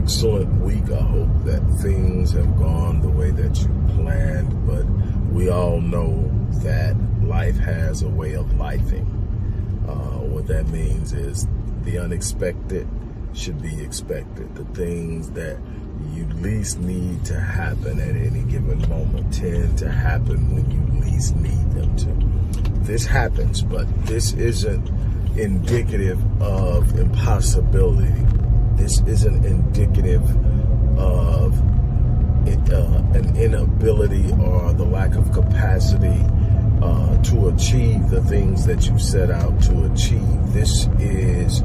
excellent week. I hope that things have gone the way that you planned, but we all know that life has a way of lifing. What that means is the unexpected should be expected. The things that you least need to happen at any given moment tend to happen when you least need them to. This happens, but this isn't indicative of impossibility. This isn't indicative of an inability or the lack of capacity to achieve the things that you set out to achieve. This is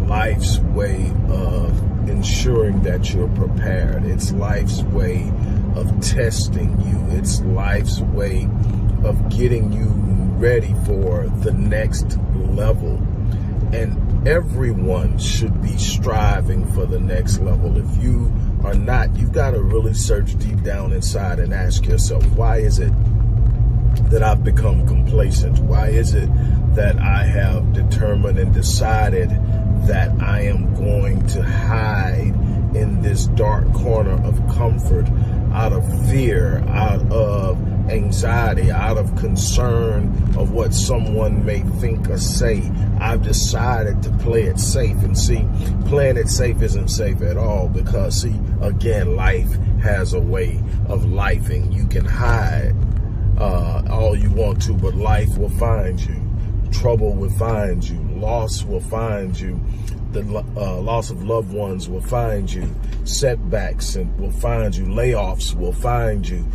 life's way of ensuring that you're prepared. It's life's way of testing you. It's life's way of getting you ready for the next level. And everyone should be striving for the next level. If you are not, you've got to really search deep down inside and ask yourself, why is it that I've become complacent? Why is it that I have determined and decided that I am going to hide in this dark corner of comfort out of fear, out of anxiety, out of concern of what someone may think or say? I've decided to play it safe. And see, playing it safe isn't safe at all, because see, again, life has a way of lifing. You can hide all you want to, but life will find you. Trouble will find you. Loss will find you. The loss of loved ones will find you. Setbacks will find you. Layoffs will find you.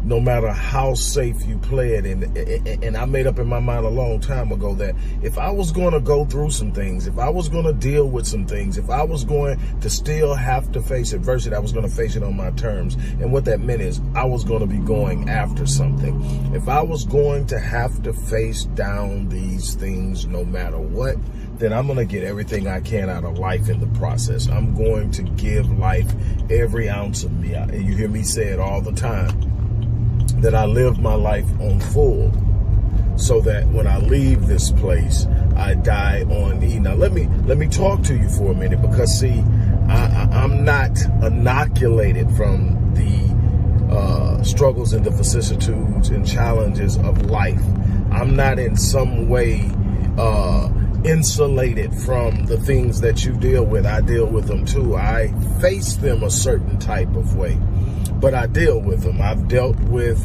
No matter how safe you play it. And I made up in my mind a long time ago that if I was going to go through some things, if I was going to deal with some things, if I was going to still have to face adversity, I was going to face it on my terms. And what that meant is I was going to be going after something. If I was going to have to face down these things no matter what, then I'm going to get everything I can out of life in the process. I'm going to give life every ounce of me. And you hear me say it all the time, that I live my life on full, so that when I leave this place, I die on E. Now, let me talk to you for a minute, because see, I'm not inoculated from the struggles and the vicissitudes and challenges of life. I'm not in some way insulated from the things that you deal with. I deal with them too. I face them a certain type of way, but I deal with them. I've dealt with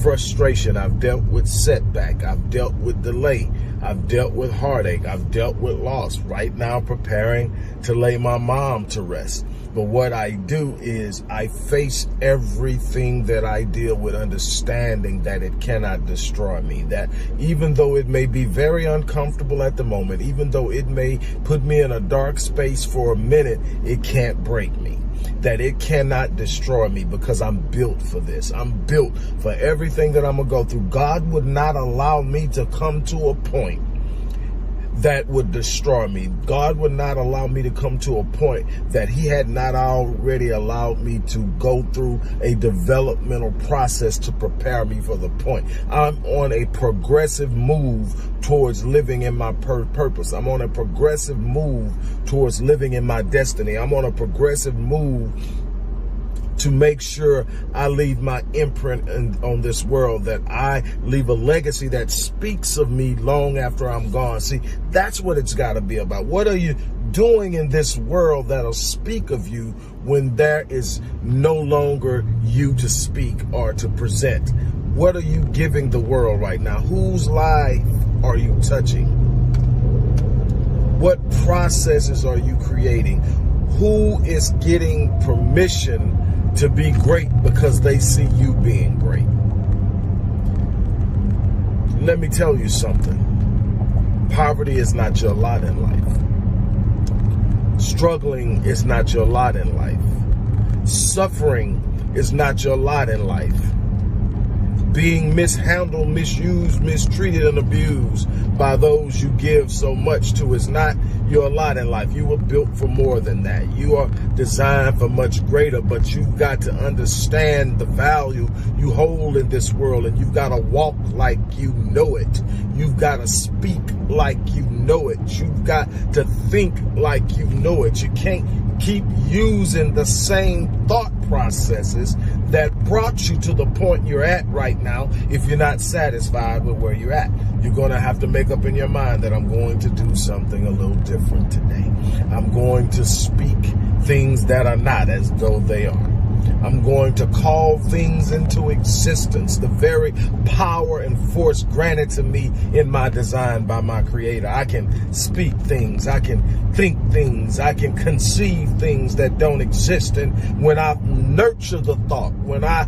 frustration. I've dealt with setback. I've dealt with delay. I've dealt with heartache. I've dealt with loss. Right now, preparing to lay my mom to rest. But what I do is I face everything that I deal with, understanding that it cannot destroy me. That even though it may be very uncomfortable at the moment, even though it may put me in a dark space for a minute, it can't break me. That it cannot destroy me, because I'm built for this. I'm built for everything that I'm going to go through. God would not allow me to come to a point that would destroy me. God would not allow me to come to a point that he had not already allowed me to go through a developmental process to prepare me for the point. I'm on a progressive move towards living in my purpose. I'm on a progressive move towards living in my destiny. I'm on a progressive move to make sure I leave my imprint on this world, that I leave a legacy that speaks of me long after I'm gone. See, that's what it's got to be about. What are you doing in this world that'll speak of you when there is no longer you to speak or to present? What are you giving the world right now? Whose life are you touching? What processes are you creating? Who is getting permission to be great because they see you being great? Let me tell you something. Poverty is not your lot in life. Struggling is not your lot in life. Suffering is not your lot in life. Being mishandled, misused, mistreated, and abused by those you give so much to is not your lot in life. You were built for more than that. You are designed for much greater, but you've got to understand the value you hold in this world, and you've got to walk like you know it. You've got to speak like you know it. You've got to think like you know it. You can't keep using the same thought processes that brought you to the point you're at right now if you're not satisfied with where you're at. You're going to have to make up in your mind that I'm going to do something a little different today. I'm going to speak things that are not as though they are. I'm going to call things into existence, the very power and force granted to me in my design by my creator. I can speak things, I can think things, I can conceive things that don't exist. And when I nurture the thought, when I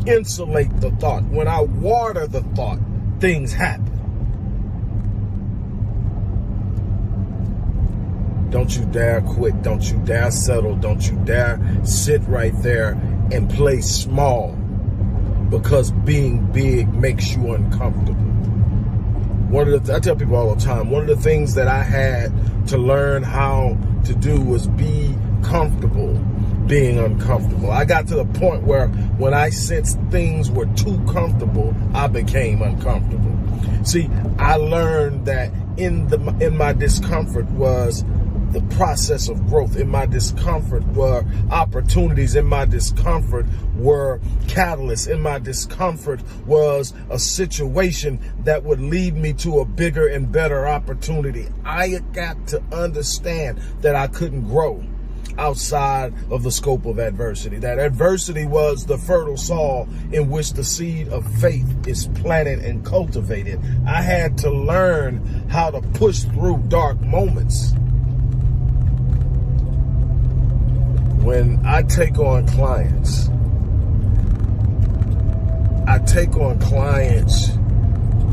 insulate the thought, when I water the thought, things happen. Don't you dare quit. Don't you dare settle. Don't you dare sit right there and play small, because being big makes you uncomfortable. I tell people all the time, one of the things that I had to learn how to do was be comfortable being uncomfortable. I got to the point where when I sensed things were too comfortable, I became uncomfortable. See, I learned that in my discomfort was the process of growth. In my discomfort were opportunities. In my discomfort were catalysts. In my discomfort was a situation that would lead me to a bigger and better opportunity. I got to understand that I couldn't grow outside of the scope of adversity. That adversity was the fertile soil in which the seed of faith is planted and cultivated. I had to learn how to push through dark moments. When I take on clients,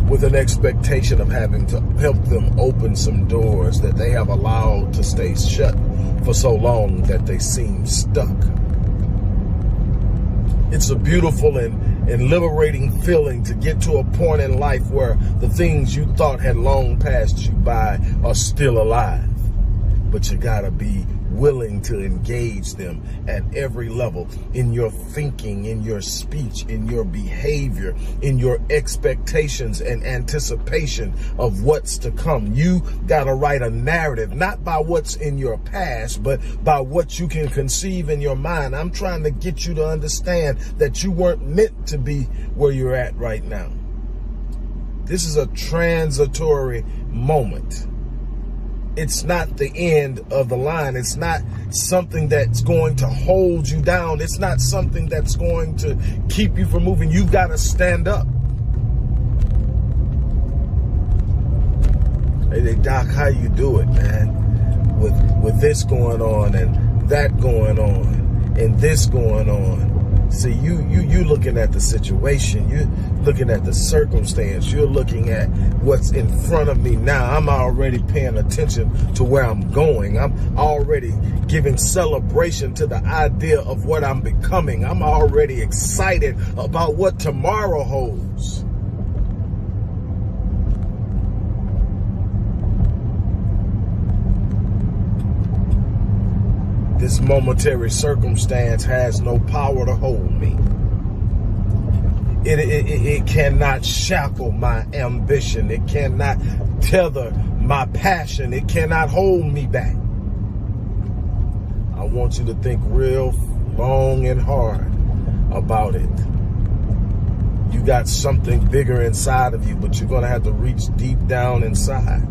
with an expectation of having to help them open some doors that they have allowed to stay shut for so long that they seem stuck. It's a beautiful and liberating feeling to get to a point in life where the things you thought had long passed you by are still alive. But you gotta be willing to engage them at every level, in your thinking, in your speech, in your behavior, in your expectations and anticipation of what's to come. You gotta write a narrative, not by what's in your past, but by what you can conceive in your mind. I'm trying to get you to understand that you weren't meant to be where you're at right now. This is a transitory moment. It's not the end of the line. It's not something that's going to hold you down. It's not something that's going to keep you from moving. You've got to stand up. Hey, Doc, how you do it, man? With this going on and that going on and this going on. See, you looking at the situation, you're looking at the circumstance, you're looking at what's in front of me now. I'm already paying attention to where I'm going. I'm already giving celebration to the idea of what I'm becoming. I'm already excited about what tomorrow holds. This momentary circumstance has no power to hold me. It cannot shackle my ambition. It cannot tether my passion. It cannot hold me back. I want you to think real long and hard about it. You got something bigger inside of you, but you're going to have to reach deep down inside.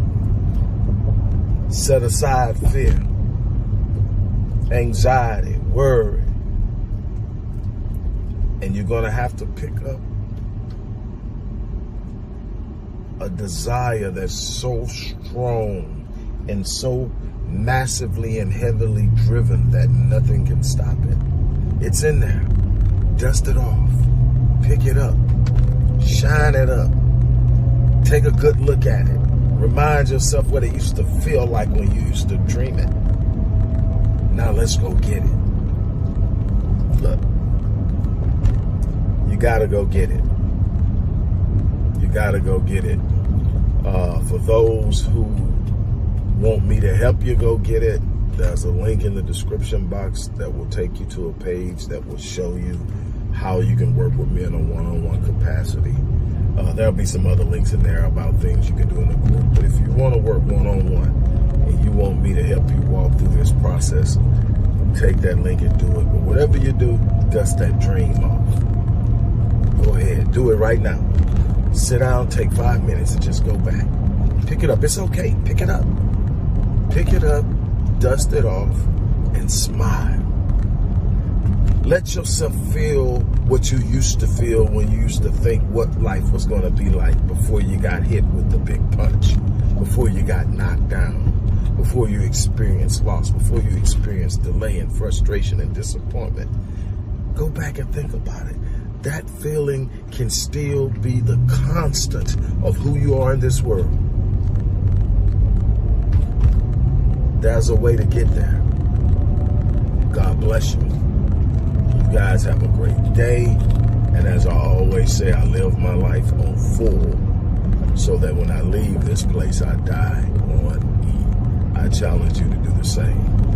Set aside fear, anxiety, worry, and you're going to have to pick up a desire that's so strong and so massively and heavily driven that nothing can stop it. It's in there. Dust it off. Pick it up. Shine it up. Take a good look at it. Remind yourself what it used to feel like when you used to dream it. Now let's go get it. Look, you gotta go get it. You gotta go get it. For those who want me to help you go get it, there's a link in the description box that will take you to a page that will show you how you can work with me in a one-on-one capacity. There'll be some other links in there about things you can do in a group. But if you want to work one-on-one and you want me to help you walk through this process, take that link and do it. But whatever you do, dust that dream off. Go ahead, do it right now. Sit down, take 5 minutes and just go back. Pick it up. It's okay. Pick it up. Pick it up, dust it off, and smile. Let yourself feel what you used to feel when you used to think what life was going to be like before you got hit with the big punch, before you got knocked down, before you experienced loss, before you experienced delay and frustration and disappointment. Go back and think about it. That feeling can still be the constant of who you are in this world. There's a way to get there. God bless you. You guys have a great day. And as I always say, I live my life on full so that when I leave this place, I die on E. I challenge you to do the same.